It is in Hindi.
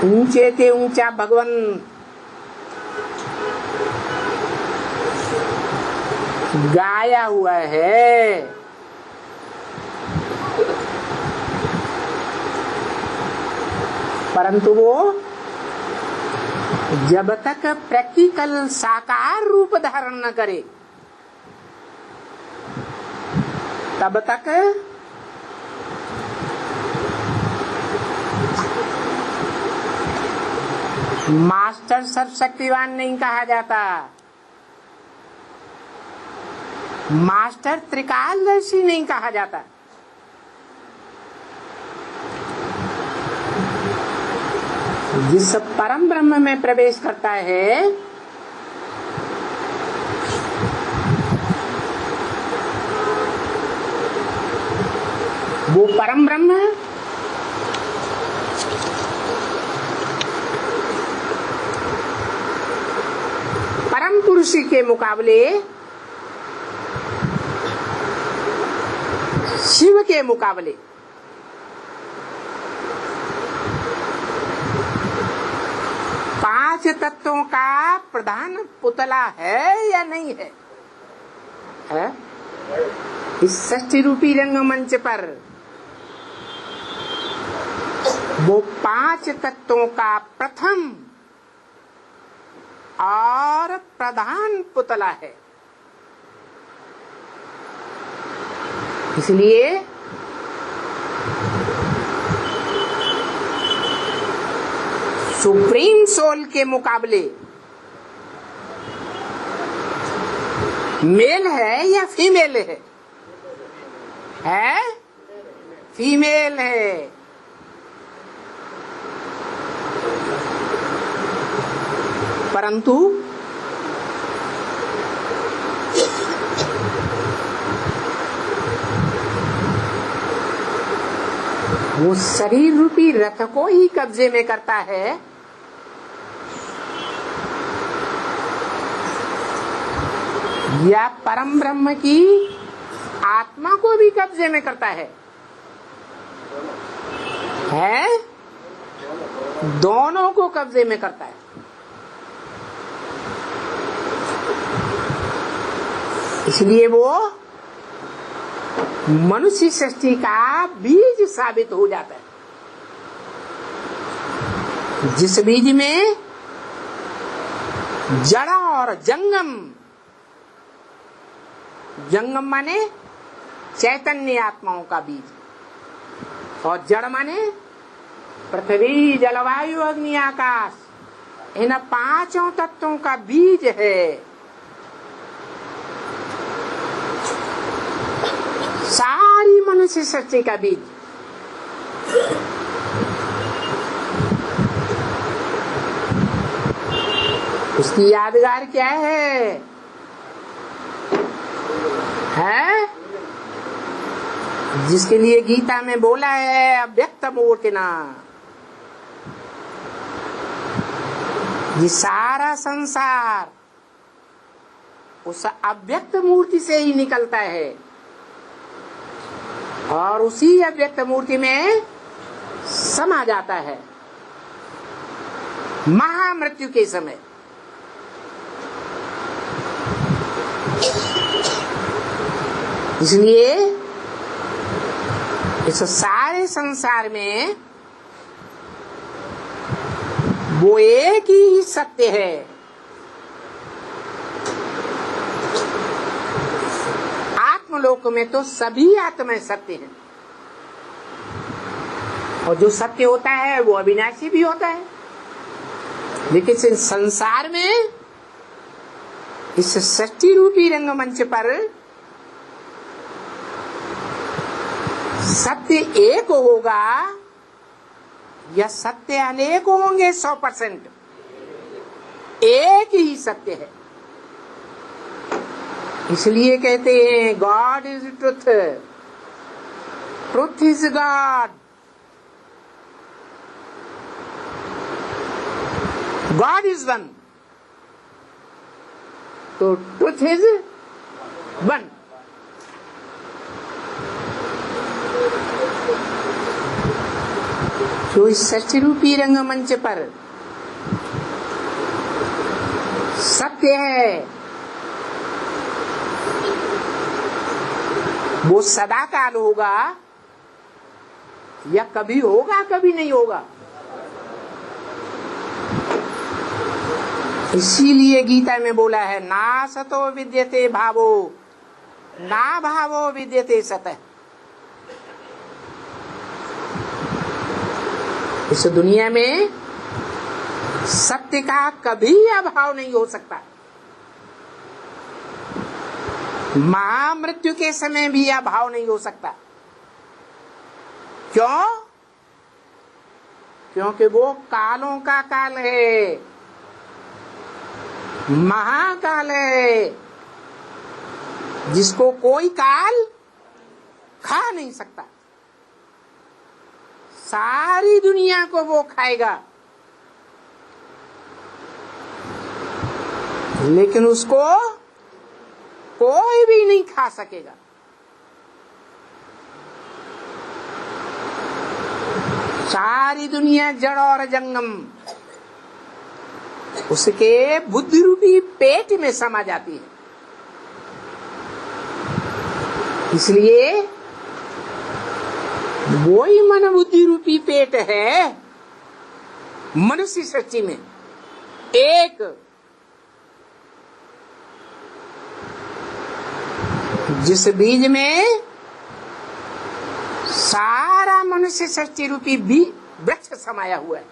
ऊंचे ते ऊंचा भगवान गाया हुआ है, परंतु वो जब तक प्रैक्टिकल साकार रूप धारण न करे तब तक मास्टर सर्वशक्तिवान नहीं कहा जाता, मास्टर त्रिकालदर्शी नहीं कहा जाता। जिस परम ब्रह्म में प्रवेश करता है वो परम ब्रह्म परम पुरुष के मुकाबले शिव के मुकाबले पांच तत्वों का प्रधान पुतला है या नहीं है, है? इस षष्ठी रूपी रंगमंच पर वो पांच तत्वों का प्रथम और प्रधान पुतला है। इसलिए सुप्रीम सोल के मुकाबले मेल है या फीमेल है? है? फीमेल है। परंतु वो शरीर रूपी रथ को ही कब्जे में करता है, या परम ब्रह्म की आत्मा को भी कब्जे में करता है? दोनों को कब्जे में करता है। इसलिए वो मनुष्य सृष्टि का बीज साबित हो जाता है। जिस बीज में जड़ और जंगम, जंगम माने चैतन्य आत्माओं का बीज, और जड़ माने पृथ्वी जलवायु अग्नि आकाश, इन पांचों तत्वों का बीज है। सारी मनुष्य सृष्टि का बीज। उसकी यादगार क्या है? जिसके लिए गीता में बोला है अव्यक्त मूर्तिना। ये सारा संसार उस अव्यक्त मूर्ति से ही निकलता है, और उसी अव्यक्त मूर्ति में समा जाता है महामृत्यु के समय। इसलिए इस सारे संसार में वो एक ही सत्य है। आत्मलोक में तो सभी आत्माएं सत्य हैं, और जो सत्य होता है वो अविनाशी भी होता है। लेकिन इस संसार में, इस सृष्टि रूपी रंगमंच पर सत्य एक होगा या सत्य अनेक होंगे? 100% एक ही सत्य है। इसलिए कहते हैं God is truth, truth is God, God is one, तो ट्रुथ इज वन। जो इस सत्य रूपी रंगमंच पर सत्य है वो सदा काल होगा या कभी होगा कभी नहीं होगा। इसीलिए गीता में बोला है ना सतो विद्यते भावो ना भावो विद्यते सतः। इस दुनिया में सत्य का कभी अभाव नहीं हो सकता। महामृत्यु के समय भी अभाव नहीं हो सकता। क्यों? क्योंकि वो कालों का काल है, महाकाल है, जिसको कोई काल खा नहीं सकता। सारी दुनिया को वो खाएगा, लेकिन उसको कोई भी नहीं खा सकेगा। सारी दुनिया जड़ और जंगम उसके बुद्धि रूपी पेट में समा जाती है। इसलिए वही मन बुद्धि रूपी पेट है मनुष्य सृष्टि में एक जिस बीज में सारा मनुष्य सृष्टि रूपी भी वृक्ष समाया हुआ है।